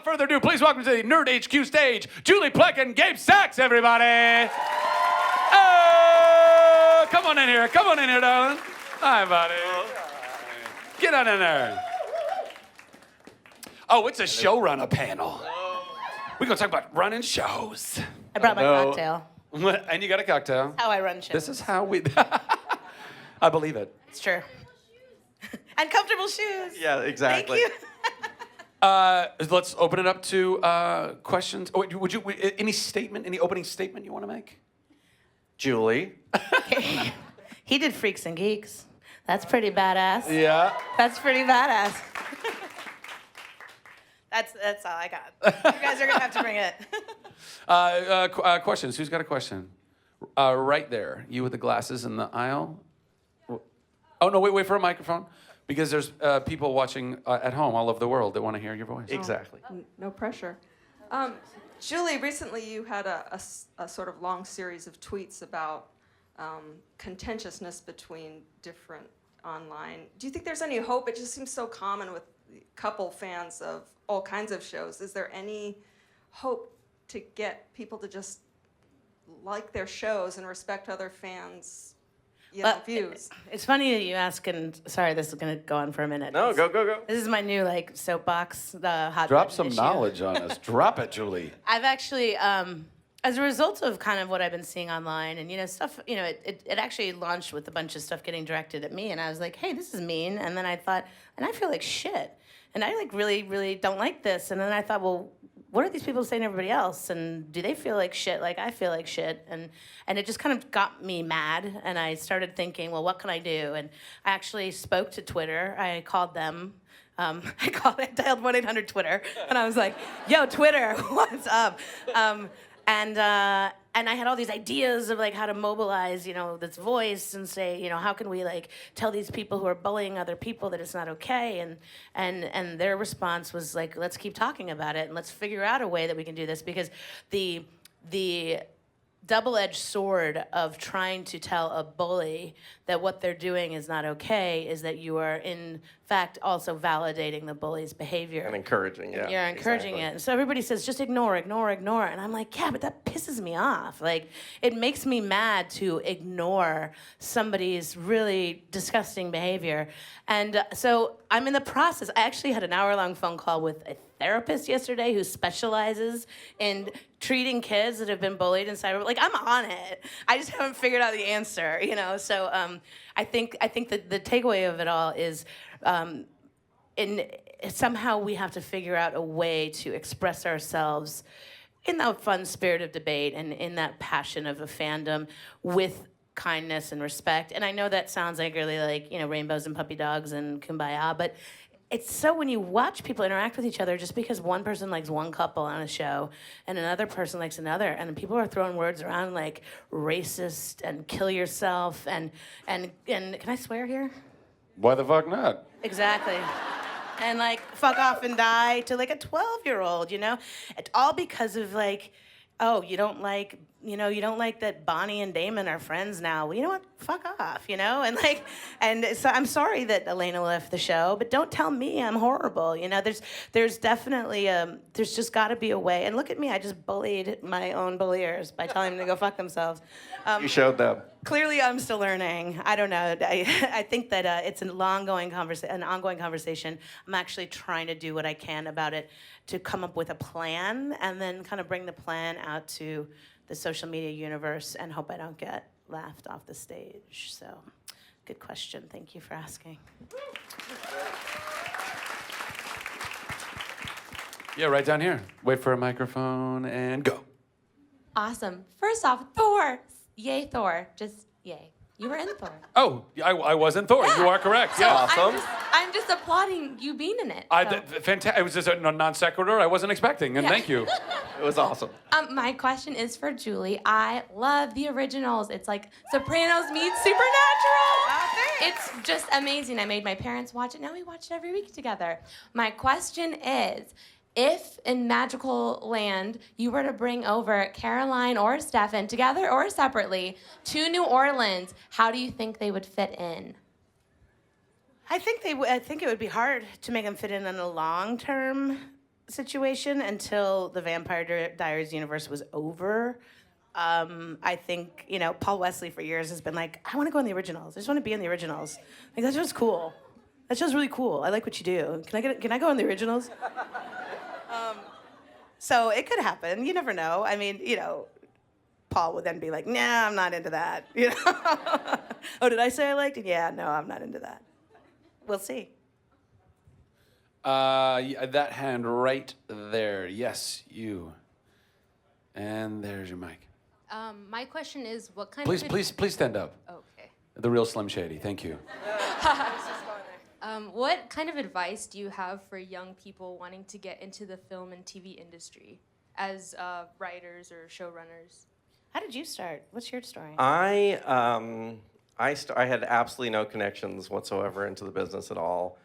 without further ado, please welcome to the Nerd HQ stage, Julie Plec and Gabe Sachs, everybody. Oh, come on in here, darling. Hi, buddy. Get on in there. Oh, it's a showrunner panel. We're going to talk about running shows. I brought my cocktail. And you got a cocktail. That's how I run shows. This is how we... I believe it. It's true. And comfortable shoes. Yeah, exactly. Thank you. Let's open it up to questions. Oh, would you any opening statement you want to make? Julie. He did Freaks and Geeks. That's pretty badass. Yeah. That's pretty badass. That's all I got. You guys are gonna have to bring it. Questions. Who's got a question? Right there. You with the glasses in the aisle. Oh no! Wait for a microphone, because there's people watching at home all over the world that want to hear your voice. Exactly. No pressure. Julie, recently you had a sort of long series of tweets about contentiousness between different online. Do you think there's any hope? It just seems so common with couple fans of all kinds of shows. Is there any hope to get people to just like their shows and respect other fans' views? It's funny that you ask, and sorry, this is going to go on for a minute. No, go. This is my new soapbox, the hot Drop button some issue. knowledge on us. Drop it, Julie. I've actually, as a result of kind of what I've been seeing online and, stuff, it actually launched with a bunch of stuff getting directed at me. And I was like, hey, this is mean. And then I thought, and I feel like shit. And I really, really don't like this. And then I thought, well, what are these people saying to everybody else? And do they feel like shit like I feel like shit? And it just kind of got me mad. And I started thinking, well, what can I do? And I actually spoke to Twitter. I called them. I dialed 1-800-TWITTER. And I was like, yo, Twitter, what's up? And I had all these ideas of how to mobilize, this voice and say, how can we tell these people who are bullying other people that it's not okay? And their response was let's keep talking about it and let's figure out a way that we can do this, because the double-edged sword of trying to tell a bully that what they're doing is not okay is that you are in fact also validating the bully's behavior. And encouraging, yeah. You're encouraging it. And so everybody says, just ignore. And I'm like, yeah, but that pisses me off. It makes me mad to ignore somebody's really disgusting behavior. And so I'm in the process. I actually had an hour-long phone call with a therapist yesterday who specializes in treating kids that have been bullied in cyber. I'm on it. I just haven't figured out the answer, So I think that the takeaway of it all is somehow we have to figure out a way to express ourselves in that fun spirit of debate and in that passion of a fandom with kindness and respect. And I know that sounds really rainbows and puppy dogs and kumbaya, but it's so when you watch people interact with each other, just because one person likes one couple on a show and another person likes another, and people are throwing words around like racist and kill yourself and can I swear here? Why the fuck not? Exactly. And fuck off and die to a 12-year-old, It's all because of oh, you don't like that Bonnie and Damon are friends now. Well, you know what? Fuck off, And so I'm sorry that Elena left the show, but don't tell me I'm horrible. There's definitely there's just got to be a way. And look at me, I just bullied my own bulliers by telling them to go fuck themselves. You showed them. Clearly, I'm still learning. I don't know. I think that it's an ongoing conversation. I'm actually trying to do what I can about it to come up with a plan and then kind of bring the plan out to the social media universe and hope I don't get laughed off the stage. So, good question. Thank you for asking. Yeah, right down here. Wait for a microphone and go. Awesome. First off, Thor. Yay, Thor. Just yay. You were in Thor. Oh, I was in Thor. Yeah. You are correct. So Yeah. Awesome. I'm just applauding you being in it. So. Fantastic. It was just a non sequitur I wasn't expecting, and Yeah. thank you. It was awesome. My question is for Julie. I love the originals. It's like Sopranos meets Supernatural. It's just amazing. I made my parents watch it. Now we watch it every week together. My question is, if in Magical Land you were to bring over Caroline or Stefan, together or separately, to New Orleans, how do you think they would fit in? I think it would be hard to make them fit in a long-term situation until the Vampire Diaries universe was over. I think, Paul Wesley for years has been like, I want to go in the originals. I just want to be in the originals. Like, that show's cool. That show's really cool. I like what you do. Can I go in the originals? So it could happen. You never know. I mean, Paul would then be like, nah, I'm not into that. Oh, did I say I liked it? Yeah, no, I'm not into that. We'll see. That hand right there. Yes, you. And there's your mic. My question is, what kind Please, of... please stand up. Okay. The real Slim Shady. Thank you. What kind of advice do you have for young people wanting to get into the film and TV industry as writers or showrunners? How did you start? What's your story? I had absolutely no connections whatsoever into the business at all,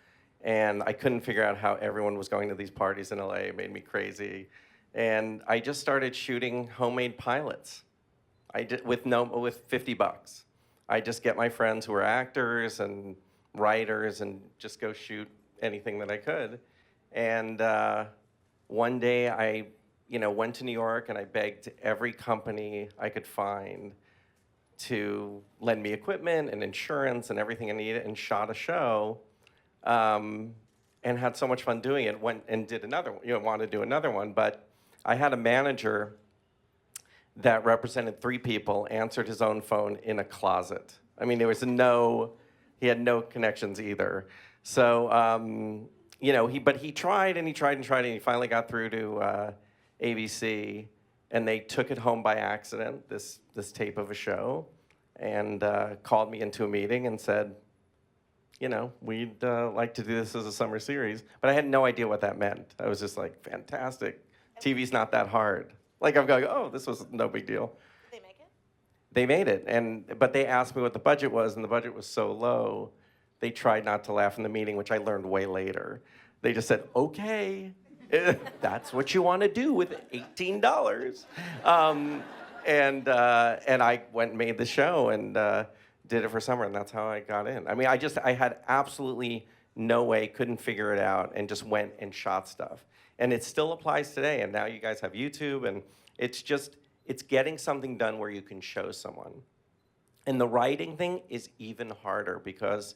and I couldn't figure out how everyone was going to these parties in LA. It made me crazy, and I just started shooting homemade pilots. I did with $50. I just get my friends who are actors and writers and just go shoot anything that I could. And one day I went to New York and I begged every company I could find to lend me equipment and insurance and everything I needed, and shot a show, and had so much fun doing it. Went and did another one, wanted to do another one, but I had a manager that represented 3 people, answered his own phone in a closet. I mean, he had no connections either. So, he tried and he tried and tried, and he finally got through to ABC, and they took it home by accident, this tape of a show, and called me into a meeting and said, we'd like to do this as a summer series. But I had no idea what that meant. I was just like, fantastic. TV's not that hard. Like, I'm going, oh, this was no big deal. Did they make it? They made it, but they asked me what the budget was, and the budget was so low, they tried not to laugh in the meeting, which I learned way later. They just said, okay, that's what you want to do with $18. And I went and made the show and did it for summer, and that's how I got in. I mean, I had absolutely no way, couldn't figure it out, and just went and shot stuff. And it still applies today, and now you guys have YouTube, and it's getting something done where you can show someone. And the writing thing is even harder because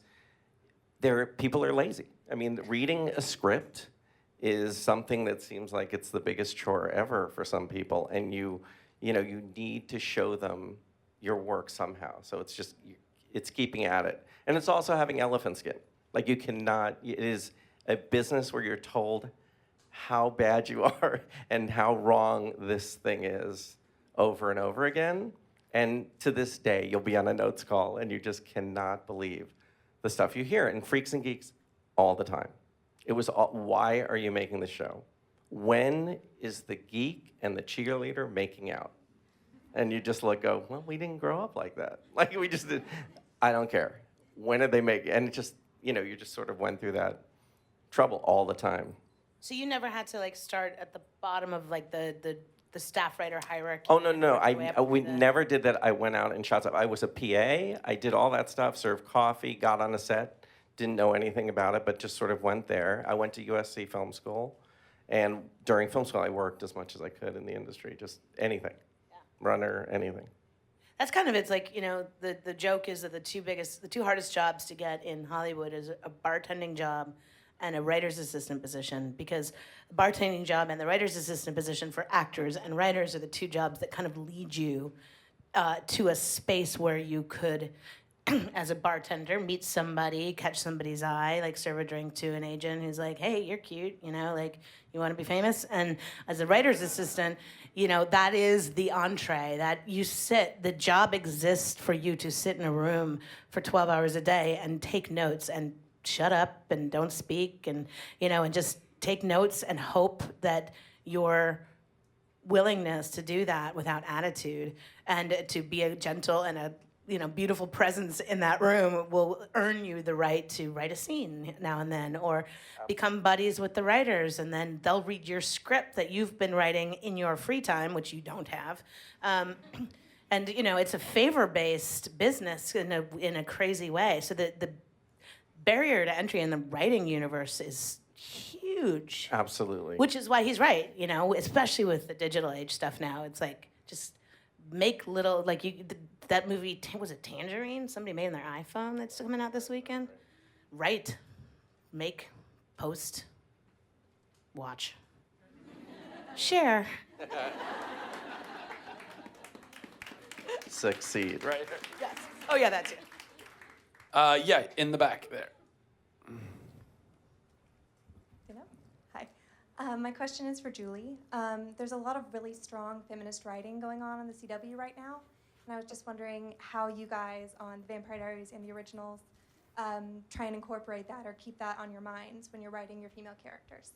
people are lazy. I mean, reading a script is something that seems like it's the biggest chore ever for some people, and you need to show them your work somehow. So it's keeping at it. And it's also having elephant skin. Like, it is a business where you're told how bad you are and how wrong this thing is over and over again. And to this day, you'll be on a notes call and you just cannot believe the stuff you hear. And Freaks and Geeks all the time. It was why are you making the show? When is the geek and the cheerleader making out? And you just go, well, we didn't grow up like that. Like, we just did. I don't care. When did they make it? And it just, you just sort of went through that trouble all the time. So you never had to start at the bottom of the staff writer hierarchy? Oh, no. We never did that. I went out and shot stuff. I was a PA. I did all that stuff, served coffee, got on a set, didn't know anything about it, but just sort of went there. I went to USC Film School, and during film school, I worked as much as I could in the industry, just anything. Yeah. Runner, anything. That's kind of, it's like, the joke is that the two hardest jobs to get in Hollywood is a bartending job and a writer's assistant position, because the bartending job and the writer's assistant position for actors and writers are the 2 jobs that kind of lead you to a space where you could, as a bartender, meet somebody, catch somebody's eye, serve a drink to an agent who's like, hey, you're cute, you want to be famous? And as a writer's assistant, that is the entree, that you sit, the job exists for you to sit in a room for 12 hours a day and take notes and shut up and don't speak and just take notes and hope that your willingness to do that without attitude and to be a gentle and a beautiful presence in that room will earn you the right to write a scene now and then, or become buddies with the writers, and then they'll read your script that you've been writing in your free time, which you don't have. And it's a favor-based business in a crazy way. So the barrier to entry in the writing universe is huge. huge. Absolutely. Which is why he's right, you know, especially with the digital age stuff now. It's like, just make little, like, that movie, was it Tangerine? Somebody made on their iPhone that's coming out this weekend? Write, make, post, watch, share. Succeed. Right. Yes. Oh, yeah, that's it. Yeah, in the back there. Hello. Hi. My question is for Julie. There's a lot of really strong feminist writing going on the CW right now, and I was just wondering how you guys on The Vampire Diaries and the originals try and incorporate that or keep that on your minds when you're writing your female characters.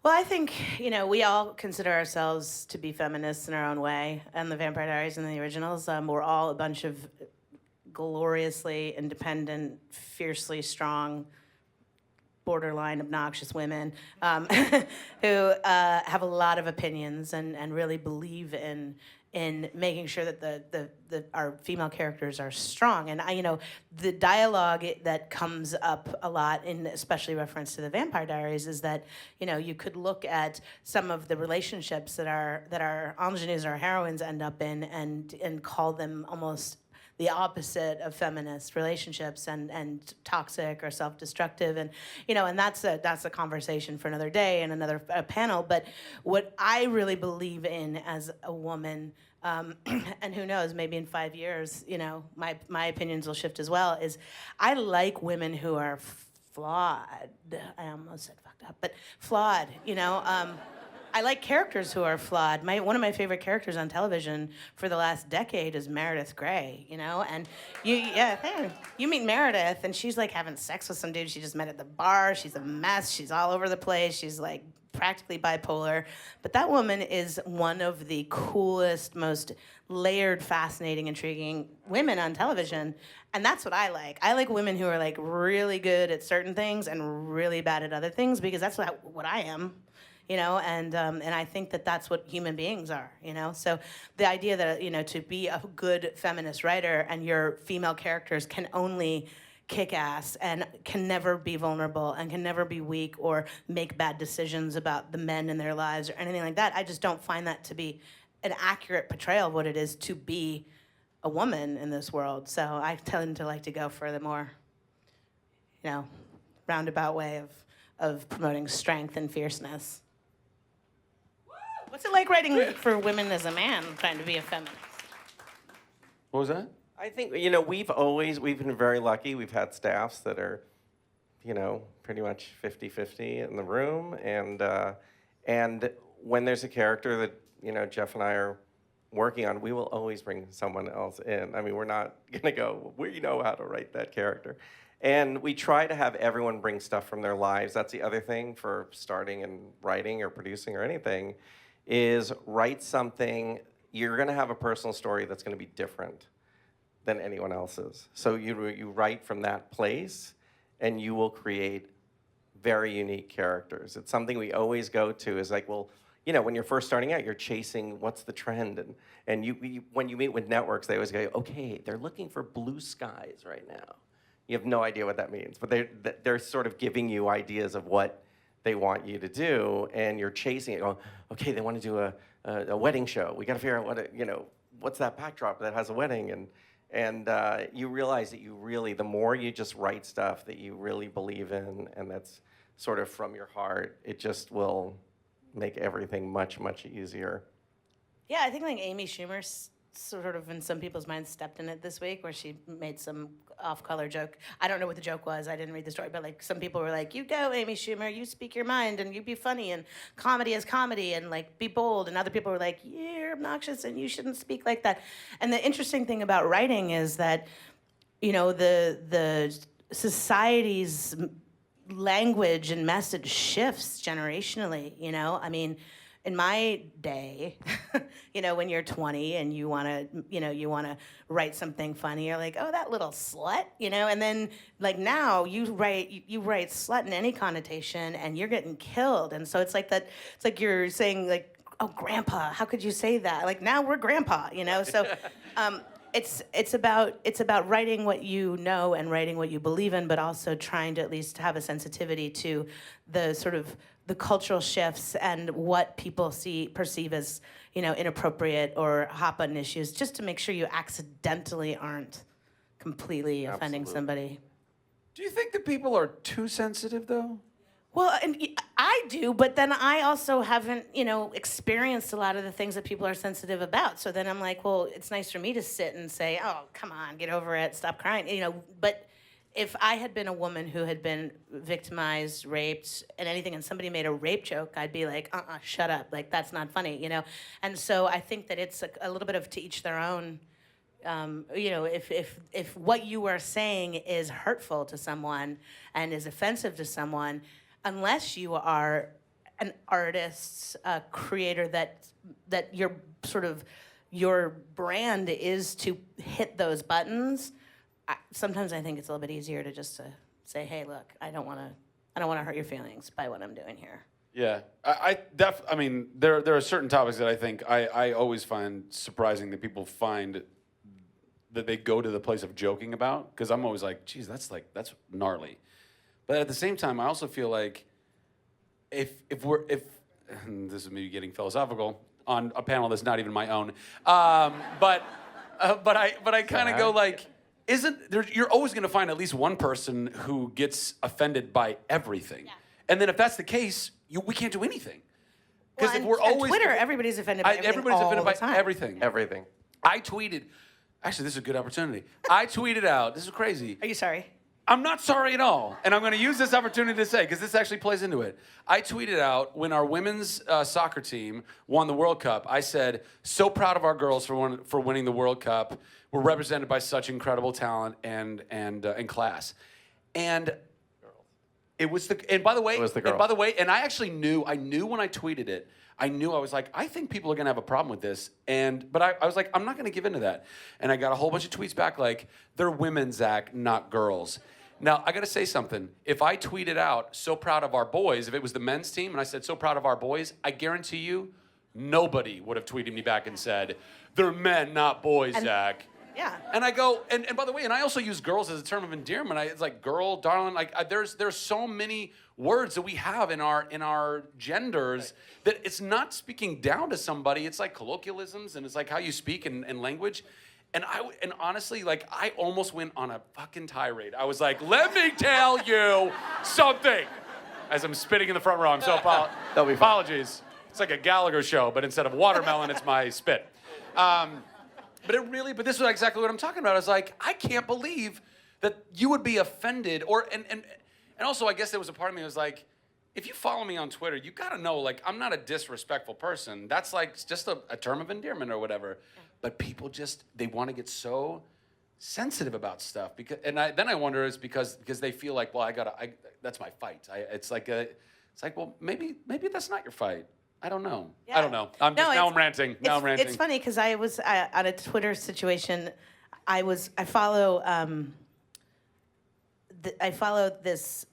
Well, I think, you know, we all consider ourselves to be feminists in our own way, and the Vampire Diaries and the originals, we're all a bunch of gloriously independent, fiercely strong, borderline obnoxious women who have a lot of opinions and really believe in making sure that our female characters are strong. And you know, the dialogue that comes up a lot, in especially reference to the Vampire Diaries, is that, you know, you could look at some of the relationships that our ingenues, our heroines, end up in, and call them almost the opposite of feminist relationships and toxic or self-destructive, and you know, and that's a conversation for another day and another panel. But what I really believe in as a woman, and who knows, maybe in 5 years, you know, my opinions will shift as well, is I like women who are flawed. I almost said fucked up, but flawed, you know. I like characters who are flawed. One of my favorite characters on television for the last decade is Meredith Grey, you know? And you meet Meredith, and she's like having sex with some dude she just met at the bar. She's a mess. She's all over the place. She's like practically bipolar. But that woman is one of the coolest, most layered, fascinating, intriguing women on television. And that's what I like. I like women who are like really good at certain things and really bad at other things, because that's what I am. You know, and I think that that's what human beings are, you know? So the idea that, you know, to be a good feminist writer and your female characters can only kick ass and can never be vulnerable and can never be weak or make bad decisions about the men in their lives or anything like that, I just don't find that to be an accurate portrayal of what it is to be a woman in this world. So I tend to like to go for the more, you know, roundabout way of promoting strength and fierceness. What's it like writing for women as a man, trying to be a feminist? What was that? I think, you know, we've been very lucky. We've had staffs that are, you know, pretty much 50-50 in the room. And when there's a character that, you know, Jeff and I are working on, we will always bring someone else in. I mean, we're not going to go, we know how to write that character. And we try to have everyone bring stuff from their lives. That's the other thing for starting and writing or producing or anything, is write something. You're going to have a personal story that's going to be different than anyone else's. So you write from that place, and you will create very unique characters. It's something we always go to, is like, well, you know, when you're first starting out, you're chasing what's the trend, and when you meet with networks, they always go, okay, they're looking for blue skies right now. You have no idea what that means, but they're sort of giving you ideas of what they want you to do, and you're chasing it. Going, okay, they want to do a wedding show. We got to figure out what's that backdrop that has a wedding, and you realize that you really, the more you just write stuff that you really believe in, and that's sort of from your heart, it just will make everything much, much easier. Yeah, I think like Amy Schumer sort of in some people's minds stepped in it this week, where she made some off-color joke. I don't know what the joke was. I didn't read the story, but like some people were like, "You go, Amy Schumer. You speak your mind, and you be funny, and comedy is comedy, and like be bold." And other people were like, "You're obnoxious, and you shouldn't speak like that." And the interesting thing about writing is that, you know, the society's language and message shifts generationally. You know, I mean, in my day, you know, when you're 20 and you want to write something funny, you're like, oh, that little slut, you know, and then like now you write slut in any connotation and you're getting killed. And so it's like that, it's like you're saying like, oh, grandpa, how could you say that? Like now we're grandpa, you know? So it's about writing what you know and writing what you believe in, but also trying to at least have a sensitivity to the sort of the cultural shifts and what people perceive as, you know, inappropriate or hot button issues, just to make sure you accidentally aren't completely offending somebody. Do you think that people are too sensitive, though? Well, and I do, but then I also haven't, you know, experienced a lot of the things that people are sensitive about. So then I'm like, well, it's nice for me to sit and say, oh, come on, get over it, stop crying, you know. But if I had been a woman who had been victimized, raped, and anything, and somebody made a rape joke, I'd be like, shut up, like, that's not funny, you know. And so I think that it's a little bit of to each their own. You know, if what you are saying is hurtful to someone and is offensive to someone, unless you are an artist, a creator that your brand is to hit those buttons, sometimes I think it's a little bit easier to just to say, hey, look, I don't want to hurt your feelings by what I'm doing here. Yeah, I mean, there are certain topics that I think I always find surprising that people find that they go to the place of joking about, because I'm always like, geez, that's gnarly. But at the same time, I also feel like if and this is me getting philosophical on a panel that's not even my own, but I kind of go like, you're always going to find at least one person who gets offended by everything, and then if that's the case, we can't do anything. Because if we're always Twitter, everybody's offended by everything. Everybody's offended by time. everything. Everything. I tweeted. Actually, this is a good opportunity. I tweeted out. This is crazy. Are you sorry? I'm not sorry at all. And I'm going to use this opportunity to say, because this actually plays into it. I tweeted out when our women's soccer team won the World Cup, I said, so proud of our girls for winning the World Cup. We're represented by such incredible talent and class. And it was and by the way, it was the girl. And by the way, and I actually knew when I tweeted it, I was like, I think people are gonna have a problem with this. But I was like, I'm not gonna give into that. And I got a whole bunch of tweets back like, they're women, Zach, not girls. Now, I gotta say something. If I tweeted out, so proud of our boys, if it was the men's team, and I said, so proud of our boys, I guarantee you, nobody would have tweeted me back and said, they're men, not boys, Zach. Yeah. And I go, and by the way, and I also use girls as a term of endearment. It's like girl, darling. There's so many words that we have in our genders that it's not speaking down to somebody. It's like colloquialisms, and it's like how you speak and language. And honestly, like, I almost went on a fucking tirade. I was like, let me tell you something. As I'm spitting in the front row, I'm so apologies. It's like a Gallagher show, but instead of watermelon, it's my spit. But this is exactly what I'm talking about. I was like, I can't believe that you would be offended, and also I guess there was a part of me that was like, if you follow me on Twitter, you gotta know, like, I'm not a disrespectful person. That's like just a term of endearment or whatever. But people they want to get so sensitive about stuff then I wonder is because they feel like, well, that's my fight. It's like, well, maybe that's not your fight. I don't know. Yeah. I don't know. I'm ranting. It's funny because I was on a Twitter situation. I follow this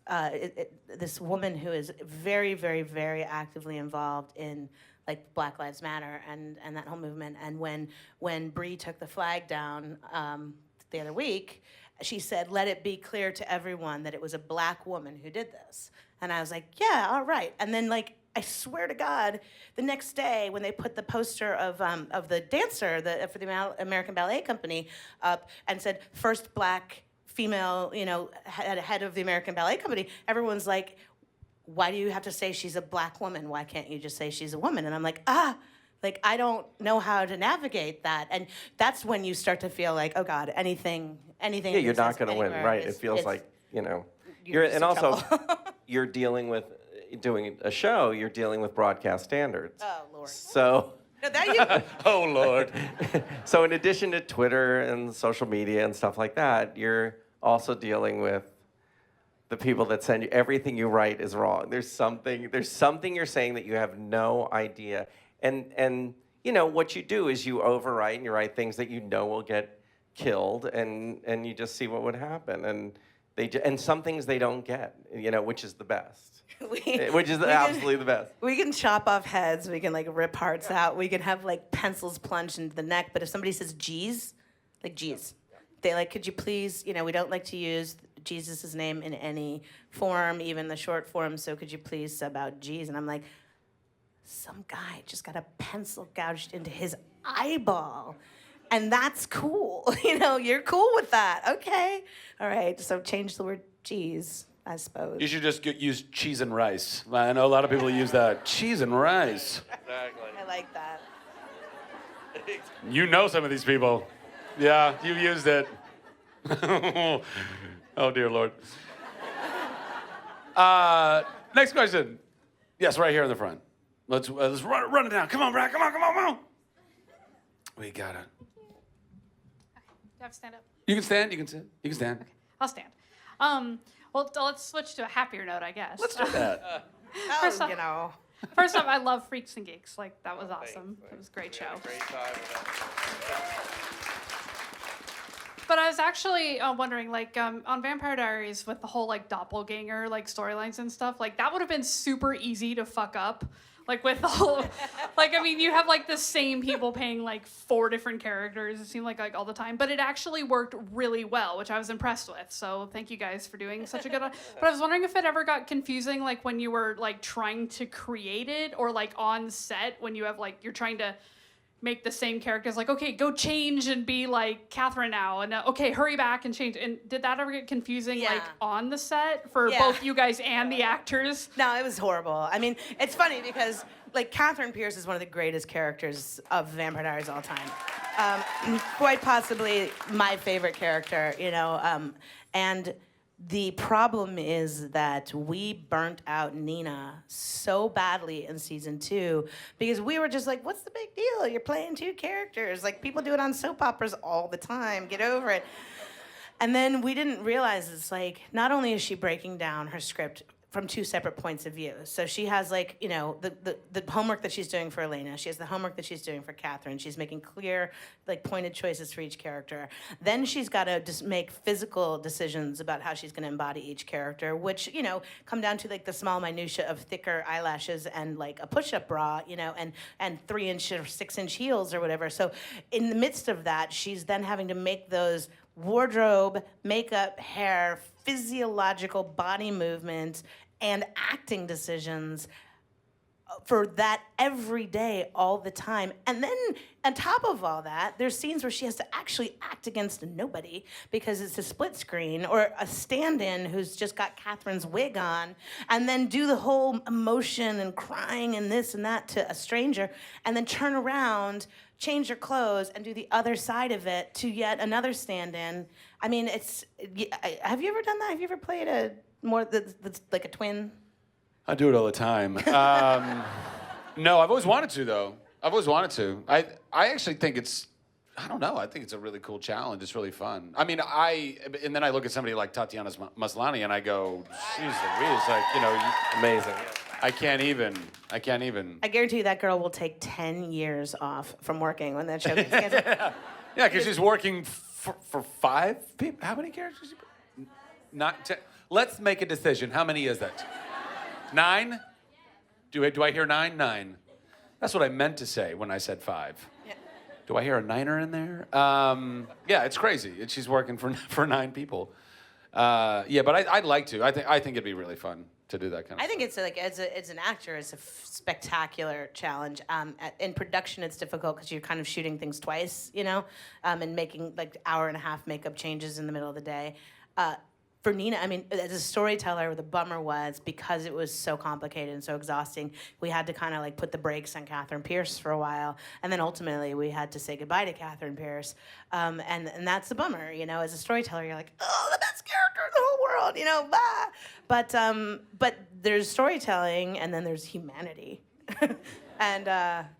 this woman who is very, very, very actively involved in like Black Lives Matter and that whole movement. And when Bree took the flag down the other week, she said, "Let it be clear to everyone that it was a Black woman who did this." And I was like, "Yeah, all right." And then I swear to God, the next day when they put the poster of the dancer for the American Ballet Company up and said first Black female, head of the American Ballet Company, everyone's like, why do you have to say she's a Black woman? Why can't you just say she's a woman? And I'm like, I don't know how to navigate that. And that's when you start to feel like, oh God, anything. Yeah, you're not going to win, right? It feels like, and also you're dealing with. Doing a show, you're dealing with broadcast standards. Oh, Lord. So. No, that you. Oh, Lord. So in addition to Twitter and social media and stuff like that, you're also dealing with the people that send you everything you write is wrong. There's something you're saying that you have no idea. And what you do is you overwrite and you write things that you know will get killed, and you just see what would happen. And some things they don't get, which is the best. Which is absolutely the best. We can chop off heads. We can rip hearts out. We can have pencils plunged into the neck. But if somebody says "geez," like G's. They like, could you please, we don't like to use Jesus' name in any form, even the short form, so could you please sub out G's? And I'm like, some guy just got a pencil gouged into his eyeball. And that's cool. You're cool with that. Okay. All right. So change the word cheese, I suppose. You should just use cheese and rice. I know a lot of people use that. Cheese and rice. Exactly. I like that. You know some of these people. Yeah, you used it. Oh, dear Lord. Next question. Yes, right here in the front. Let's run it down. Come on, Brad. Come on. We got it. Do I have to stand up? You can stand. You can stand. I'll stand. Well, let's switch to a happier note, I guess. Let's do that. First off, You know. First off, I love Freaks and Geeks. Like, that was awesome. It was a great show. Great time with that. But I was actually wondering, like, on Vampire Diaries with the whole, like, doppelganger, like, storylines and stuff, like, that would have been super easy to fuck up. Like, with the whole, like, I mean, you have, like, the same people paying, like, 4 different characters, it seemed like all the time. But it actually worked really well, which I was impressed with. So thank you guys for doing such a good one. But I was wondering if it ever got confusing, like, when you were, like, trying to create it, or, like, on set, when you have, like, you're trying to make the same characters, like, okay, go change and be like Catherine now, and okay, hurry back and change. And did that ever get confusing, Yeah. like, on the set for Yeah. both you guys and the actors? No, it was horrible. I mean, it's funny because, like, Catherine Pierce is one of the greatest characters of Vampire Diaries of all time. Quite possibly my favorite character, and the problem is that we burnt out Nina so badly in season 2 because we were just like, what's the big deal? You're playing 2 characters. Like, people do it on soap operas all the time. Get over it. And then we didn't realize it's like, not only is she breaking down her script from 2 separate points of view. So she has, like, the homework that she's doing for Elena. She has the homework that she's doing for Catherine. She's making clear, like, pointed choices for each character. Then she's got to just make physical decisions about how she's going to embody each character, which, come down to, like, the small minutia of thicker eyelashes and, like, a push-up bra, and 3-inch or 6-inch heels or whatever. So in the midst of that, she's then having to make those wardrobe, makeup, hair, physiological body movement, and acting decisions for that every day, all the time. And then on top of all that, there's scenes where she has to actually act against nobody because it's a split screen, or a stand-in who's just got Catherine's wig on, and then do the whole emotion and crying and this and that to a stranger, and then turn around, change her clothes, and do the other side of it to yet another stand-in. I mean, have you ever done that? Have you ever played that's like a twin? I do it all the time. No, I've always wanted to, though. I've always wanted to. I actually think I don't know. I think it's a really cool challenge. It's really fun. I mean, and then I look at somebody like Tatiana Maslany and I go, she's Louise, like, Amazing. I can't even. I guarantee you that girl will take 10 years off from working when that show gets canceled. Yeah, because she's working for 5 people. How many characters? Not 10. Let's make a decision. How many is that? 9? Do I hear 9? 9. That's what I meant to say when I said 5. Yeah. Do I hear a 9er in there? Yeah, it's crazy. She's working for 9 people. Yeah, but I'd like to. I think it'd be really fun to do that kind of I think stuff. it's like, as an actor, it's a spectacular challenge. In production, it's difficult because you're kind of shooting things twice, and making, like, hour-and-a-half makeup changes in the middle of the day. For Nina, I mean, as a storyteller, the bummer was because it was so complicated and so exhausting, we had to kind of, like, put the brakes on Catherine Pierce for a while, and then ultimately we had to say goodbye to Catherine Pierce, and that's the bummer, As a storyteller, you're like, oh, the best character in the whole world, blah. But there's storytelling, and then there's humanity, and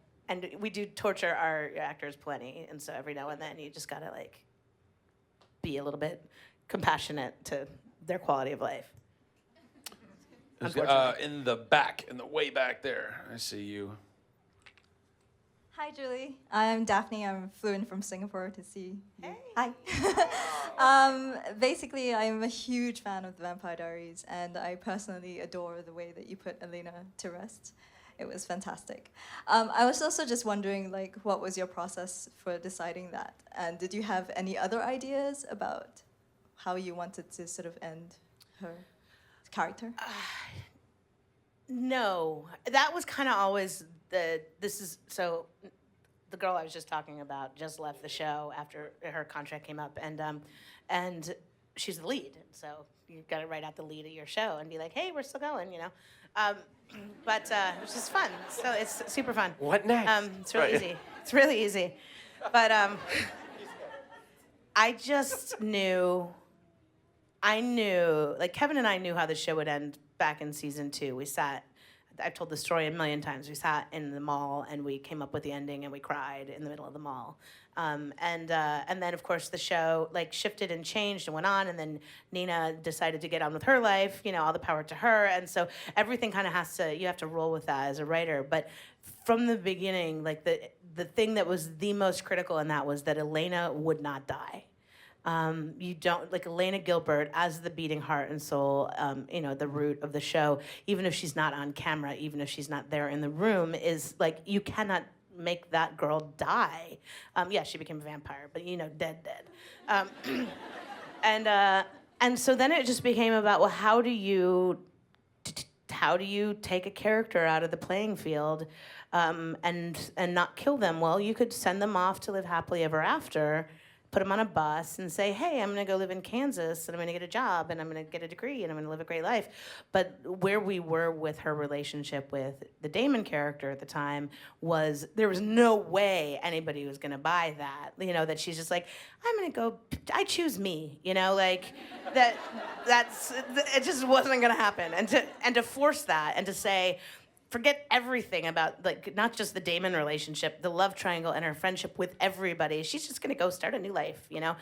we do torture our actors plenty, and so every now and then you just gotta, like, be a little bit compassionate to their quality of life. In the back, in the way back there. I see you. Hi, Julie. I'm Daphne. I flew in from Singapore to see you. Hey. Hi. Basically, I'm a huge fan of the Vampire Diaries, and I personally adore the way that you put Elena to rest. It was fantastic. I was also just wondering, like, what was your process for deciding that? And did you have any other ideas about how you wanted to sort of end her character? No, that was kind of always the girl I was just talking about just left the show after her contract came up, and she's the lead, so you got to write out the lead of your show and be like, hey, we're still going, you know. But it's just fun. So it's super fun. What next? It's really easy. It's really easy. But I just knew. I knew, like Kevin and I knew how the show would end back in season 2. We sat, I've told the story a million times. We sat in the mall and we came up with the ending and we cried in the middle of the mall. And then of course the show like shifted and changed and went on, and then Nina decided to get on with her life, you know, all the power to her. And so everything kind of you have to roll with that as a writer. But from the beginning, like the thing that was the most critical in that was that Elena would not die. You don't, like Elena Gilbert as the beating heart and soul, you know, the root of the show, even if she's not on camera, even if she's not there in the room, is like, you cannot make that girl die. Yeah, she became a vampire, but you know, dead. And so then it just became about, well, how do you take a character out of the playing field and not kill them? Well, you could send them off to live happily ever after, put them on a bus and say, hey, I'm going to go live in Kansas and I'm going to get a job and I'm going to get a degree and I'm going to live a great life. But where we were with her relationship with the Damon character at the time was there was no way anybody was going to buy that. You know, that she's just like, I'm going to go, I choose me, you know, like that's it just wasn't going to happen. And to force that and to say, forget everything about, like, not just the Damon relationship, the love triangle and her friendship with everybody. She's just going to go start a new life, you know?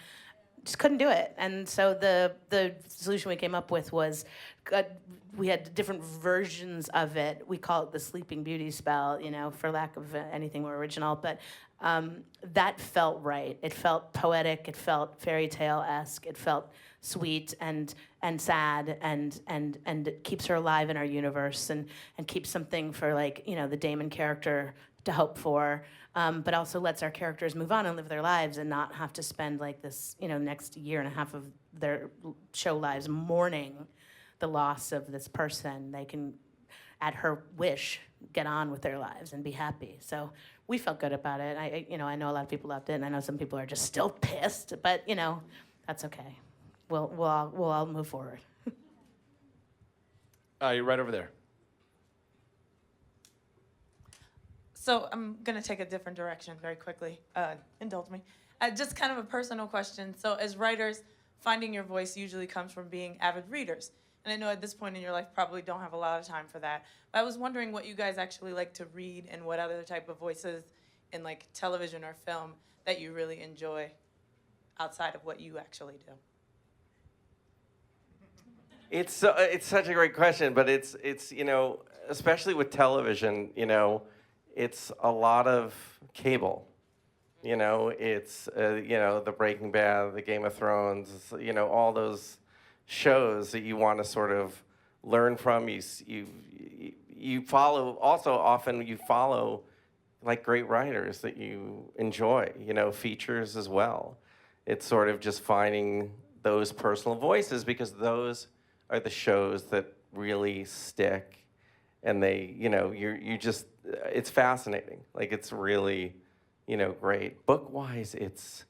Just couldn't do it. And so the solution we came up with was, we had different versions of it. We call it the Sleeping Beauty spell, you know, for lack of anything more original. But that felt right. It felt poetic. It felt fairy tale-esque. It felt sweet and sad and it keeps her alive in our universe and keeps something for, like, you know, the Damon character to hope for, but also lets our characters move on and live their lives and not have to spend like this, you know, next year and a half of their show lives mourning the loss of this person. They can, at her wish, get on with their lives and be happy. So we felt good about it. I know a lot of people loved it, and I know some people are just still pissed, but you know, that's okay. We'll all move forward. You're right over there. So I'm going to take a different direction very quickly. Indulge me. Just kind of a personal question. So as writers, finding your voice usually comes from being avid readers. And I know at this point in your life probably don't have a lot of time for that. But I was wondering what you guys actually like to read and what other type of voices in like television or film that you really enjoy outside of what you actually do. It's such a great question, but it's you know, especially with television, you know, it's a lot of cable. You know, it's you know, the Breaking Bad, the Game of Thrones, you know, all those shows that you want to sort of learn from. You follow, also often you follow like great writers that you enjoy, you know, features as well. It's sort of just finding those personal voices, because those are the shows that really stick, and they, you know, you just, it's fascinating. Like, it's really, you know, great. Book-wise, it's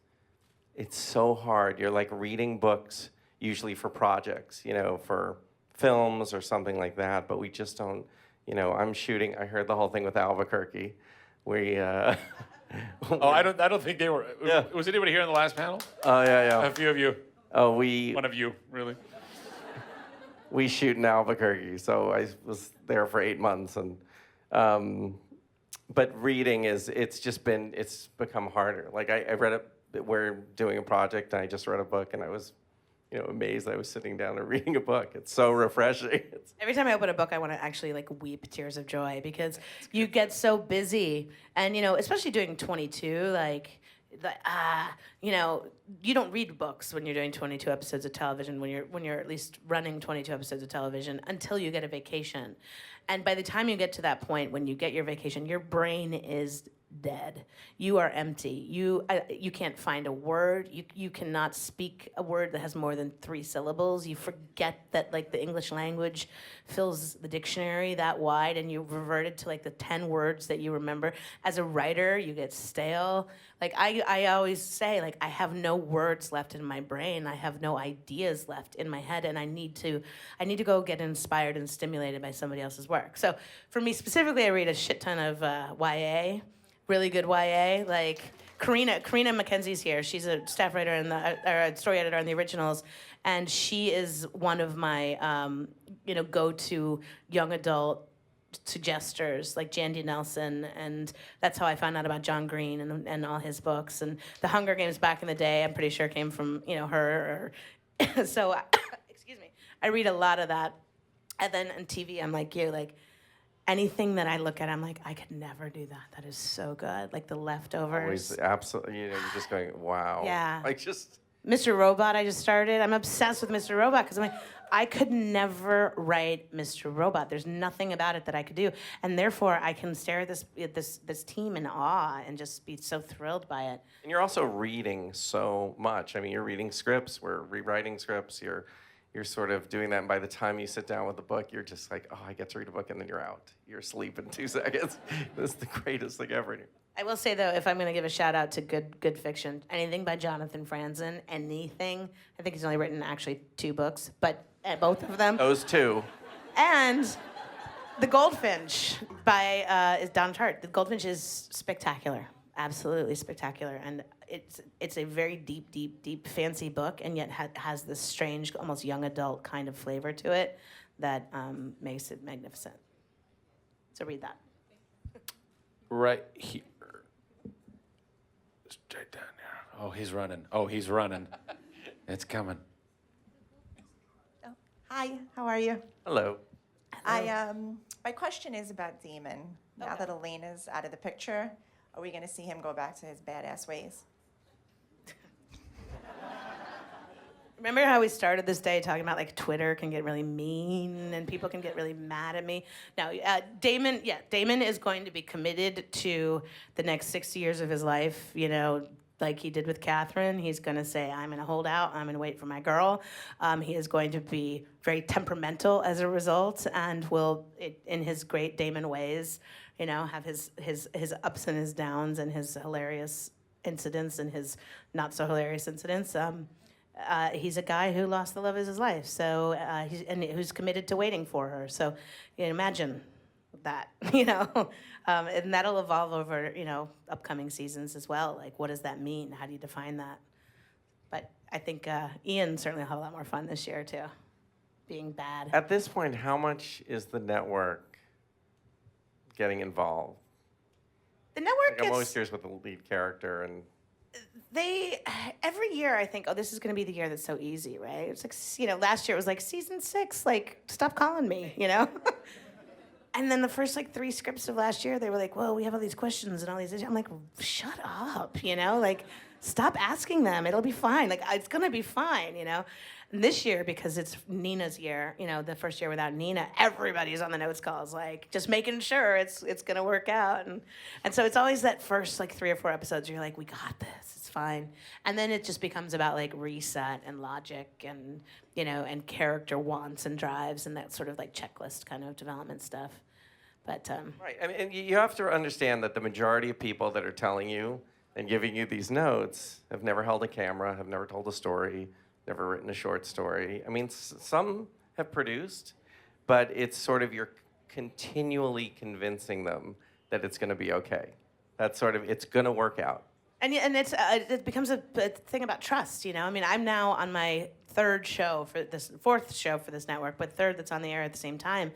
so hard. You're like reading books usually for projects, you know, for films or something like that, but we just don't, you know, I heard the whole thing with Albuquerque. Oh, I don't think they were. Yeah. Was anybody here in the last panel? Oh, yeah. A few of you. Oh, One of you, really. We shoot in Albuquerque, so I was there for 8 months, and but reading it's become harder. Like I read we're doing a project, and I just read a book, and I was, you know, amazed I was sitting down and reading a book. It's so refreshing. Every time I open a book, I want to actually like weep tears of joy, because you get so busy, and you know, especially doing 22, like you know, you don't read books when you're doing 22 episodes of television, when you're at least running 22 episodes of television until you get a vacation. And by the time you get to that point, when you get your vacation, your brain is dead. You are empty. You can't find a word. You cannot speak a word that has more than 3 syllables. You forget that like the English language fills the dictionary that wide, and you reverted to like the 10 words that you remember. As a writer, you get stale. Like I always say, like I have no words left in my brain. I have no ideas left in my head, and I need to go get inspired and stimulated by somebody else's work. So for me specifically, I read a shit ton of YA. Really good YA, like Karina McKenzie's here. She's a staff writer or a story editor on the originals, and she is one of my go-to young adult suggesters, like Jandy Nelson, and that's how I found out about John Green and all his books. And The Hunger Games back in the day, I'm pretty sure came from her. So, excuse me, I read a lot of that, and then on TV, I'm like you, like. Anything that I look at, I'm like, I could never do that. That is so good. Like The Leftovers. Always, absolutely. You're just going, wow. Yeah. Like just. Mr. Robot, I just started. I'm obsessed with Mr. Robot because I'm like, I could never write Mr. Robot. There's nothing about it that I could do, and therefore I can stare at this team in awe and just be so thrilled by it. And you're also reading so much. I mean, you're reading scripts. We're rewriting scripts. You're sort of doing that, and by the time you sit down with the book, you're just like, oh, I get to read a book, and then you're out. You're asleep in 2 seconds. This is the greatest thing ever. I will say, though, if I'm going to give a shout-out to good fiction, anything by Jonathan Franzen, anything. I think he's only written, actually, 2 books, but both of them. Those 2. And The Goldfinch by Don Tartt. The Goldfinch is spectacular, absolutely spectacular, and it's a very deep, fancy book, and yet has this strange, almost young adult kind of flavor to it that makes it magnificent. So read that. Right here. Straight down here. Oh, he's running. It's coming. Oh, hi, how are you? Hello. My question is about Demon. Now that Elena's out of the picture, are we going to see him go back to his badass ways? Remember how we started this day talking about like Twitter can get really mean and people can get really mad at me? No, Damon is going to be committed to the next 60 years of his life, you know, like he did with Catherine. He's going to say, I'm going to hold out, I'm going to wait for my girl. He is going to be very temperamental as a result and will, in his great Damon ways, you know, have his ups and his downs and his hilarious incidents and his not so hilarious incidents. He's a guy who lost the love of his life, so who's committed to waiting for her. So, you know, imagine that, you know, and that'll evolve over, you know, upcoming seasons as well. Like, what does that mean? How do you define that? But I think Ian certainly will have a lot more fun this year too, being bad. At this point, how much is the network getting involved? The network like, I'm always curious with the lead character and. Every year I think, oh, this is going to be the year that's so easy, right? It's like, you know, last year it was like season 6, like, stop calling me, you know? And then the first like 3 scripts of last year, they were like, well, we have all these questions and all these issues. I'm like, shut up, you know? Like, stop asking them. It'll be fine. Like, it's going to be fine, you know? And this year, because it's Nina's year, you know, the first year without Nina, everybody's on the notes calls, like, just making sure it's going to work out. And so it's always that first, like, 3 or 4 episodes where you're like, we got this. It's fine. And then it just becomes about, like, reset and logic and, you know, and character wants and drives and that sort of, like, checklist kind of development stuff. But Right. I mean, and you have to understand that the majority of people that are telling you and giving you these notes have never held a camera, have never told a story, never written a short story. I mean, some have produced, but it's sort of you're continually convincing them that it's going to be okay. That's sort of, it's going to work out. And it becomes a thing about trust, you know? I mean, I'm now on my 4th show for this network, but 3rd that's on the air at the same time.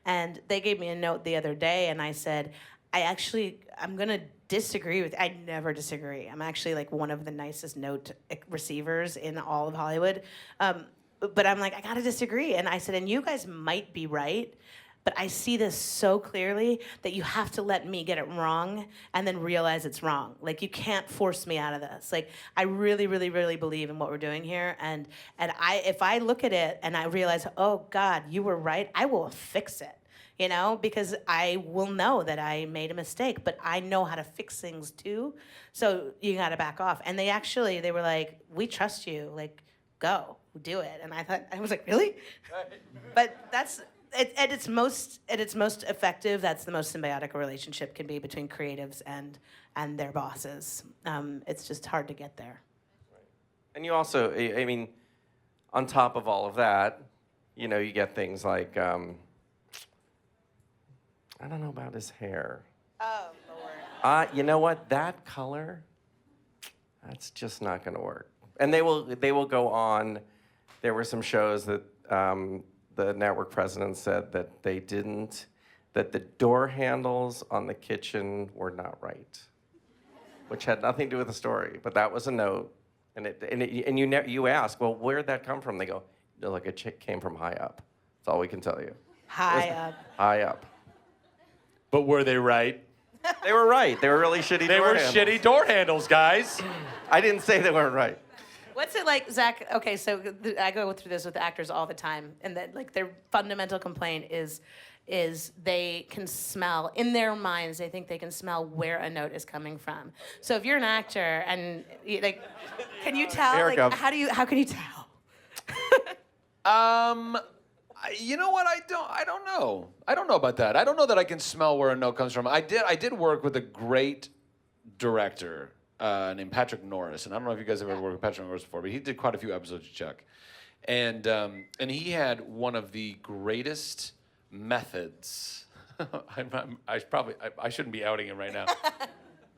And they gave me a note the other day, and I said, I'm going to disagree with, I never disagree. I'm actually like one of the nicest note receivers in all of Hollywood. But I'm like, I got to disagree. And I said, and you guys might be right, But I see this so clearly that you have to let me get it wrong and then realize it's wrong. Like, you can't force me out of this. Like, I really, really, really believe in what we're doing here. And if I look at it and I realize, oh God, you were right, I will fix it. You know, because I will know that I made a mistake, but I know how to fix things too. So you got to back off. And they were like, we trust you. Like, go, do it. And I was like, really? But that's, at its most effective, that's the most symbiotic a relationship can be between creatives and their bosses. It's just hard to get there. And you also, I mean, on top of all of that, you know, you get things like, I don't know about his hair. Oh, Lord. You know what? That color, that's just not going to work. And they will go on. There were some shows that the network president said that that the door handles on the kitchen were not right, which had nothing to do with the story. But that was a note. And you ask, well, where'd that come from? They go, look, it came from high up. That's all we can tell you. High up. High up. But were they right? They were right. They were really shitty They door were handles. shitty door handles, guys. I didn't say they weren't right. What's it like, Zach? Okay, so I go through this with actors all the time, and that like their fundamental complaint is they can smell in their minds. They think they can smell where a note is coming from. So if you're an actor and like, can you tell? Erica. Like, how can you tell? You know what? I don't know. I don't know about that. I don't know that I can smell where a note comes from. I did work with a great director named Patrick Norris, and I don't know if you guys have ever worked with Patrick Norris before, but he did quite a few episodes of Chuck, and he had one of the greatest methods. I shouldn't be outing him right now,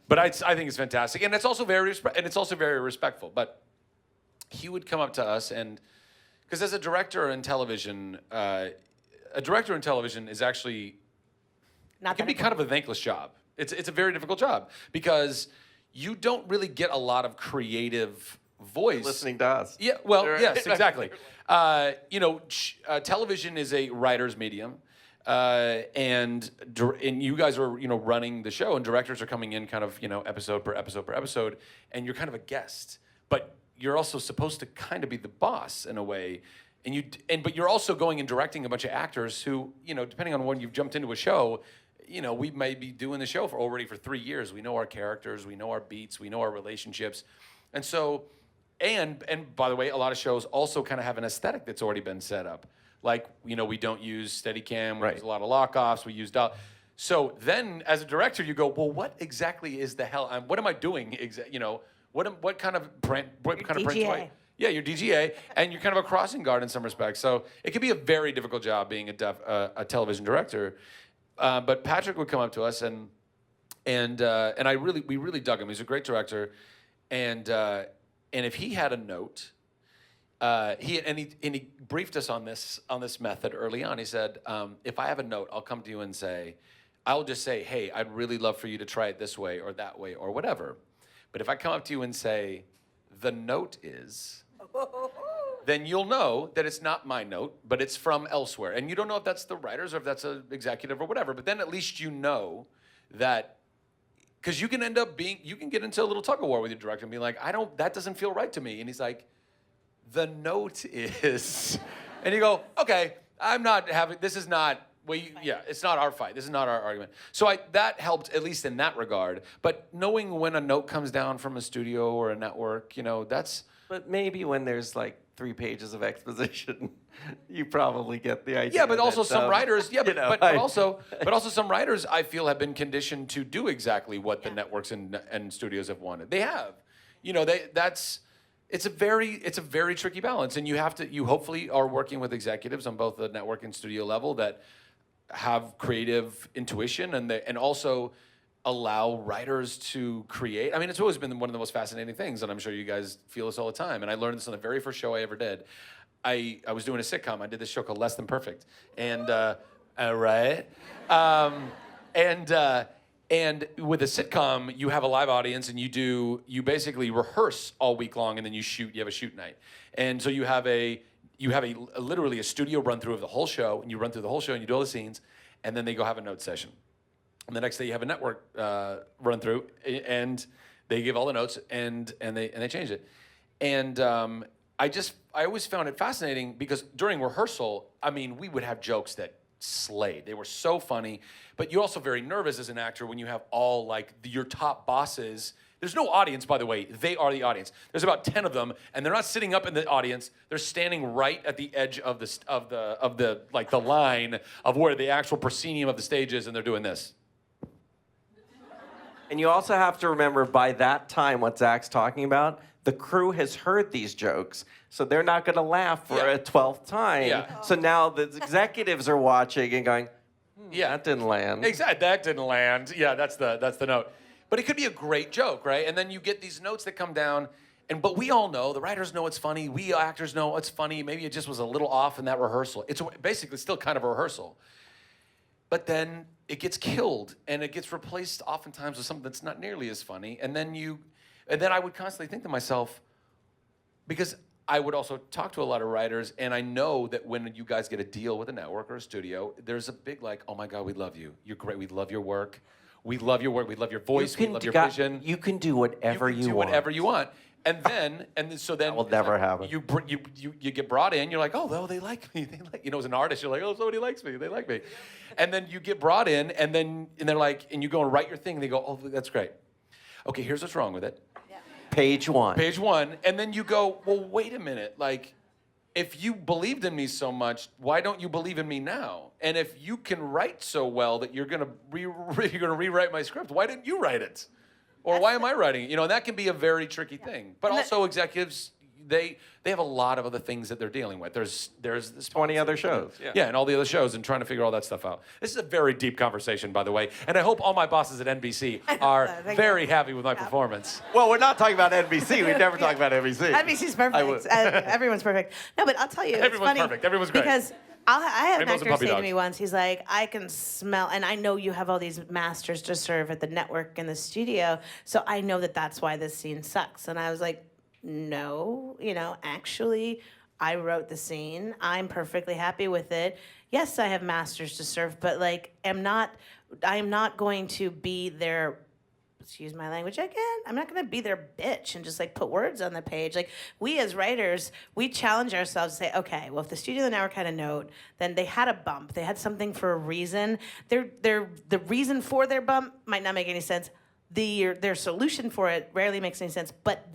but I think it's fantastic, and it's also very respectful. But he would come up to us and. Because as a director in television is actually can be kind of a thankless job. It's a very difficult job because you don't really get a lot of creative voice. Listening to us. Yeah. Well, yes, exactly. Television is a writer's medium, and you guys are running the show, and directors are coming in kind of episode per episode, and you're kind of a guest, but. You're also supposed to kind of be the boss in a way, but you're also going and directing a bunch of actors who, depending on when you've jumped into a show, we may be doing the show already for 3 years. We know our characters, we know our beats, we know our relationships, and so, and by the way, a lot of shows also kind of have an aesthetic that's already been set up. Like, we don't use Steadicam, we use a lot of lock-offs, we use So then, as a director, you go, well, what exactly is the hell? What am I doing? What kind of print do I? Yeah, you're DGA, and you're kind of a crossing guard in some respects. So it can be a very difficult job being a television director. But Patrick would come up to us, and we really dug him. He's a great director, and if he had a note, he briefed us on this method early on. He said, if I have a note, I'll come to you and say, I'll just say, hey, I'd really love for you to try it this way or that way or whatever. But if I come up to you and say, the note is, then you'll know that it's not my note, but it's from elsewhere. And you don't know if that's the writers or if that's an executive or whatever, but then at least you know that, because you can get into a little tug of war with your director and be like, that doesn't feel right to me. And he's like, the note is, and you go, okay, this is not, it's not our fight. This is not our argument. So that helped, at least in that regard. But knowing when a note comes down from a studio or a network, that's... But maybe when there's like 3 pages of exposition, you probably get the idea. Yeah, but also some writers, but also some writers I feel have been conditioned to do exactly what the networks and studios have wanted. They have. It's a very tricky balance, and you hopefully are working with executives on both the network and studio level that have creative intuition and also allow writers to create. I mean, it's always been one of the most fascinating things, and I'm sure you guys feel this all the time. And I learned this on the very first show I ever did. I was doing a sitcom. I did this show called Less Than Perfect, and and with a sitcom, you have a live audience, and you basically rehearse all week long, and then you have a shoot night, and so you have literally a studio run through of the whole show, and you run through the whole show, and you do all the scenes, and then they go have a note session. And the next day you have a network run through, and they give all the notes, and they change it. And I always found it fascinating because during rehearsal, I mean, we would have jokes that slayed. They were so funny, but you're also very nervous as an actor when you have all like your top bosses. There's no audience, by the way. They are the audience. There's about 10 of them, and they're not sitting up in the audience. They're standing right at the edge of the line of where the actual proscenium of the stage is, and they're doing this. And you also have to remember, by that time, what Zach's talking about, the crew has heard these jokes, so they're not going to laugh for a 12th time. Yeah. So now the executives are watching and going, that didn't land. Exactly, that didn't land. Yeah, that's the note. But it could be a great joke, right? And then you get these notes that come down, but we all know, the writers know it's funny, we actors know it's funny, maybe it just was a little off in that rehearsal. It's basically still kind of a rehearsal. But then it gets killed, and it gets replaced oftentimes with something that's not nearly as funny. And then I would constantly think to myself, because I would also talk to a lot of writers, and I know that when you guys get a deal with a network or a studio, there's a big like, oh my God, we love you. You're great. We love your work. We love your work. We love your voice. We love your vision. You can do whatever you want. Do whatever you want. And so then that will never happen. You get brought in. You're like, oh, they like me. They like, as an artist, you're like, oh, somebody likes me. They like me. And then you get brought in, and they're like, and you go and write your thing. And they go, oh, that's great. Okay, here's what's wrong with it. Yeah. Page one. And then you go, well, wait a minute. Like, if you believed in me so much, why don't you believe in me now? And if you can write so well that you're gonna rewrite my script, why didn't you write it? Or why am I writing it? And that can be a very tricky thing. But also executives, they have a lot of other things that they're dealing with. There's this 20 other shows. Yeah, and all the other shows, and trying to figure all that stuff out. This is a very deep conversation, by the way, and I hope all my bosses at NBC are very happy with my performance. Well, we're not talking about NBC. We never talk about NBC. NBC's perfect. Everyone's perfect. No, but I'll tell you, Everyone's it's funny perfect. Everyone's great. Because I had an Rainbows and actor puppy say to dogs. me once, he's like, I can smell, and I know you have all these masters to serve at the network and the studio, so I know that that's why this scene sucks. And I was like, no, actually, I wrote the scene. I'm perfectly happy with it. Yes, I have masters to serve, but I am not going to be their, excuse my language again, I'm not going to be their bitch and just put words on the page. We as writers, we challenge ourselves to say, okay, well, if the studio and the network had a note, then they had a bump. They had something for a reason. The reason for their bump might not make any sense. Their solution for it rarely makes any sense, but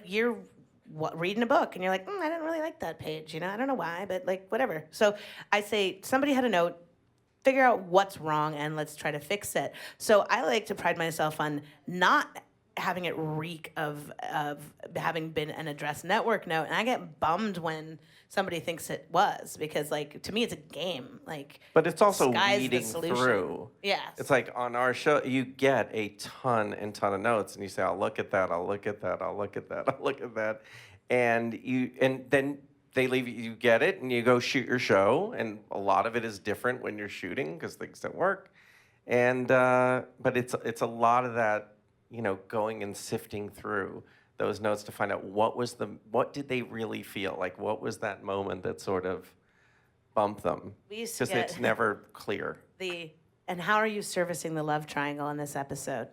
you're reading a book and you're like, I didn't really like that page, I don't know why, but whatever. So I say, somebody had a note, figure out what's wrong and let's try to fix it. So I like to pride myself on not having it reek of having been an address network note, and I get bummed when somebody thinks it was, because to me it's a game. But it's also sky's the weeding solution. through. Yes. It's like on our show, you get a ton of notes, and you say, I'll look at that, I'll look at that, I'll look at that, I'll look at that. And then they leave you get it, and you go shoot your show, and a lot of it is different when you're shooting because things don't work. And but it's a lot of that, going and sifting through those notes to find out what did they really feel like, what was that moment that sort of bumped them, because it's never clear. And how are you servicing the love triangle in this episode?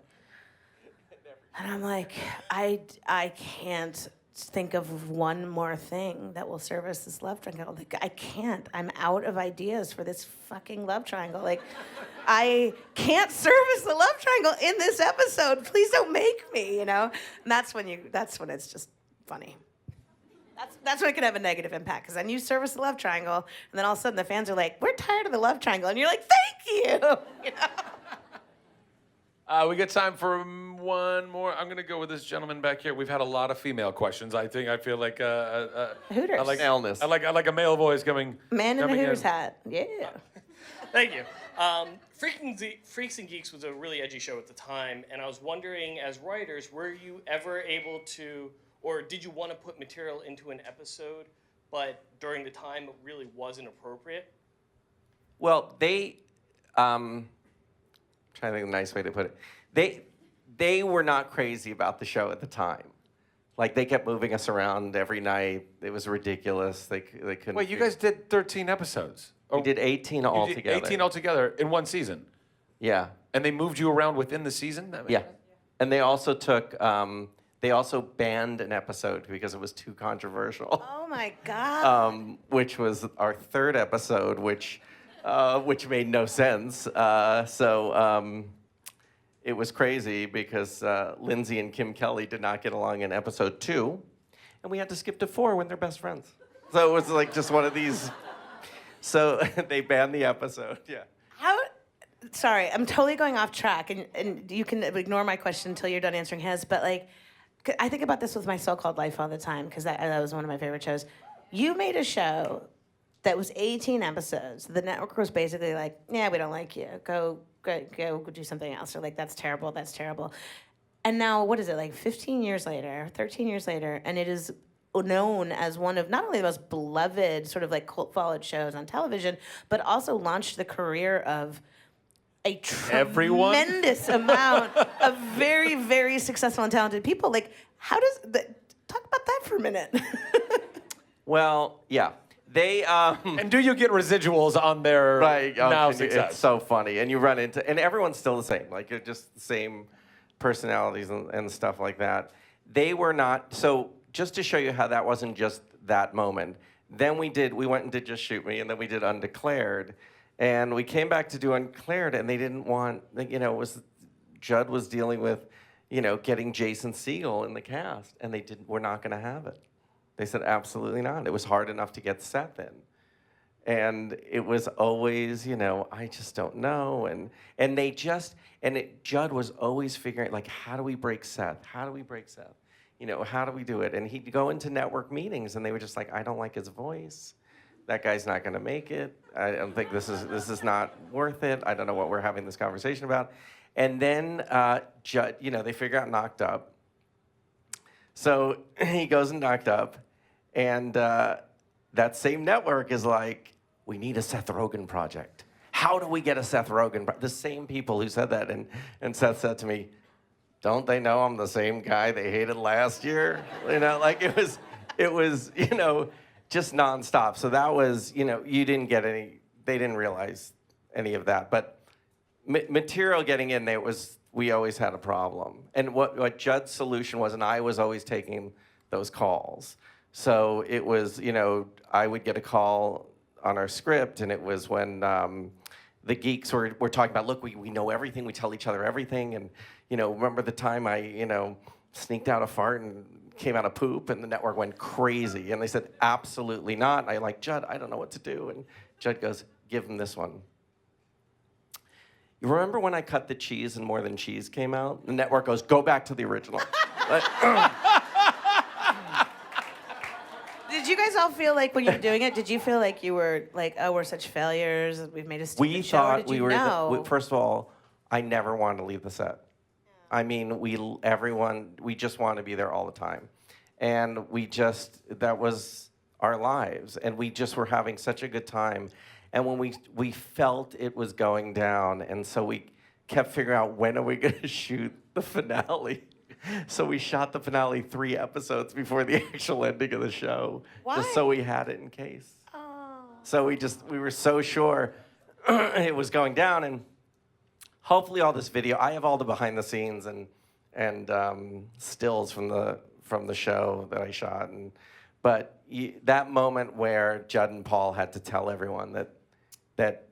And I'm like, I can't think of one more thing that will service this love triangle. I can't. I'm out of ideas for this fucking love triangle. I can't service the love triangle in this episode. Please don't make me, And that's when it's just funny. That's when it can have a negative impact, because then you service the love triangle, and then all of a sudden the fans are like, we're tired of the love triangle, and you're like, thank you. We got time for one more. I'm going to go with this gentleman back here. We've had a lot of female questions. I feel like Hooters. I like Maleness. I like a male voice coming. Man in a coming Hooters hat. Yeah. Thank you. Freaks and Geeks was a really edgy show at the time, and I was wondering, as writers, were you ever able to, or did you want to put material into an episode, but during the time it really wasn't appropriate? Well, I'm trying to think of a nice way to put it. They were not crazy about the show at the time. Like they kept moving us around every night. It was ridiculous. They couldn't. Wait, you guys did 13 episodes? We did 18 altogether. 18 altogether in one season? Yeah. And they moved you around within the season? Yeah. And they also took, they also banned an episode because it was too controversial. Oh my God. Which was our third episode, which made no sense. It was crazy because Lindsay and Kim Kelly did not get along in episode 2, and we had to skip to 4 when they're best friends. So it was like just one of these. So they banned the episode. Yeah. Sorry, I'm totally going off track, and you can ignore my question until you're done answering his, but like, I think about this with my so-called life all the time, because that was one of my favorite shows. You made a show that was 18 episodes. The network was basically like, yeah, we don't like you. Go do something else. Or like, that's terrible, that's terrible. And now, what is it, like 15 years later, 13 years later, and it is known as one of not only the most beloved sort of like cult-followed shows on television, but also launched the career of a tremendous amount of very, very successful and talented people. Like, how does talk about that for a minute? Well, yeah. They and do you get residuals on their now success? It's so funny, and you run into, and everyone's still the same. Like you're just the same personalities and stuff like that. They were not. So just to show you how that wasn't just that moment. Then we went and did Just Shoot Me, and then we did Undeclared, and we came back to do Undeclared, and they didn't want. Judd was dealing with, getting Jason Segel in the cast, and they were not going to have it. They said, absolutely not. It was hard enough to get Seth in. And it was always, I just don't know. Judd was always figuring, like, how do we break Seth? How do we break Seth? How do we do it? And he'd go into network meetings, and they were just like, I don't like his voice. That guy's not going to make it. I don't think this is not worth it. I don't know what we're having this conversation about. And then Judd, they figure out Knocked Up. So he goes and Knocked Up. And that same network is like, we need a Seth Rogen project. How do we get a Seth Rogen? The same people who said that. And Seth said to me, don't they know I'm the same guy they hated last year? Like it was, just nonstop. So that was, you didn't get they didn't realize any of that. But material getting in there we always had a problem. And what Judd's solution was, and I was always taking those calls. So it was, I would get a call on our script, and it was when the geeks were talking about, look, we know everything, we tell each other everything, and, remember the time I, sneaked out a fart and came out of poop, and the network went crazy, and they said, absolutely not. And I like, Judd, I don't know what to do, and Judd goes, give him this one. You remember when I cut the cheese and More Than Cheese came out? The network goes, go back to the original. Did you guys all feel like when you were doing it, did you feel like you were like, oh, we're such failures, we've made a stupid show? Thought we were, first of all, I never wanted to leave the set. I mean, we just wanted to be there all the time. And that was our lives. And we just were having such a good time. And when we felt it was going down, and so we kept figuring out, when are we going to shoot the finale? So we shot the finale 3 episodes before the actual ending of the show. Why? Just so we had it in case. Oh. So we were so sure it was going down, and hopefully all this video, I have all the behind the scenes and stills from the show that I shot, but that moment where Judd and Paul had to tell everyone that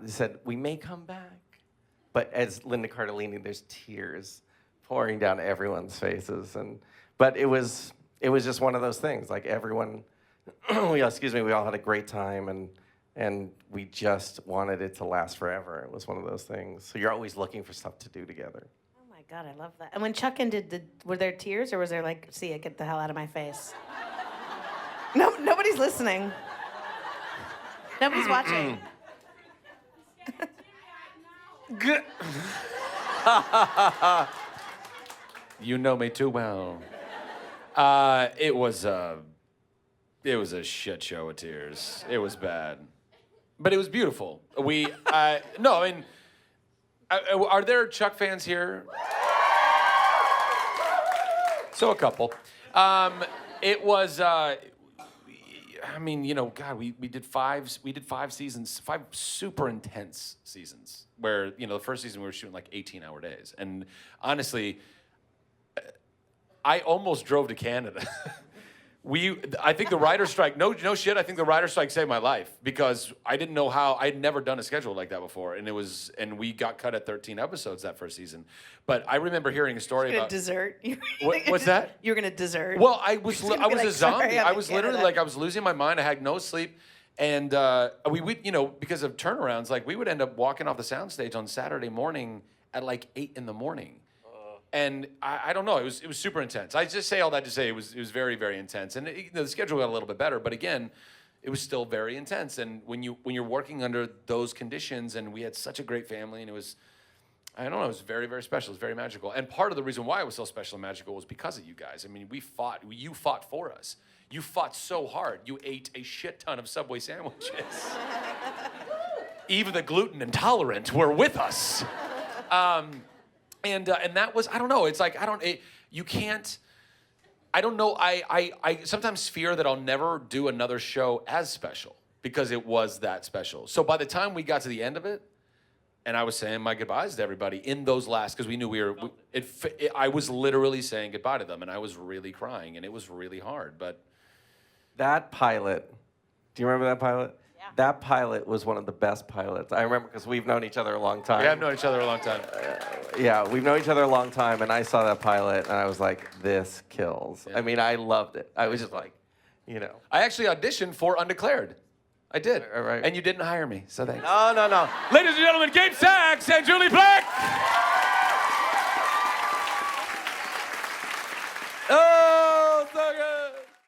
said, we may come back, but as Linda Cardellini, there's tears pouring down everyone's faces, but it was just one of those things. Like everyone, we all had a great time, and we just wanted it to last forever. It was one of those things. So you're always looking for stuff to do together. Oh my God, I love that. And when Chuck were there tears, or was there like, see it, get the hell out of my face? No, nobody's listening. Nobody's watching. Good. You know me too well. It was a shit show of tears. It was bad, but it was beautiful. Are there Chuck fans here? So a couple. It was. I mean, you know, God, we did five seasons, 5 super intense seasons. Where you know the first season we were shooting like 18-hour days, and honestly, I almost drove to Canada. I think the writer's strike, no shit, I think the writer's strike saved my life because I didn't know how, I'd never done a schedule like that before. And we got cut at 13 episodes that first season. But I remember hearing a story about. Dessert. What's that? You were gonna dessert. Well, I was You're a gonna be like, zombie. "Sorry, I'm I in was literally Canada." like, I was losing my mind. I had no sleep. And we would, you know, because of turnarounds, like we would end up walking off the soundstage on Saturday morning at like 8 in the morning. And I don't know, it was super intense. I just say all that to say it was very, very intense. And the schedule got a little bit better, but again, it was still very intense. And when you're working under those conditions, and we had such a great family, and it was, I don't know, it was very, very special. It was very magical. And part of the reason why it was so special and magical was because of you guys. I mean, you fought for us. You fought so hard. You ate a shit ton of Subway sandwiches. Even the gluten intolerant were with us. And that was, I don't know, it's like, you can't, I don't know, I sometimes fear that I'll never do another show as special because it was that special. So by the time we got to the end of it, and I was saying my goodbyes to everybody in those last, because we knew I was literally saying goodbye to them, and I was really crying, and it was really hard, but. That pilot, do you remember that pilot? Yeah. That pilot was one of the best pilots. I remember because we've known each other a long time. We have known each other a long time. Yeah, we've known each other a long time, and I saw that pilot, and I was like, this kills. Yeah. I mean, I loved it. I was just like, you know. I actually auditioned for Undeclared. I did. Right. And you didn't hire me, so thanks. No. Ladies and gentlemen, Gabe Sachs and Julie Plec!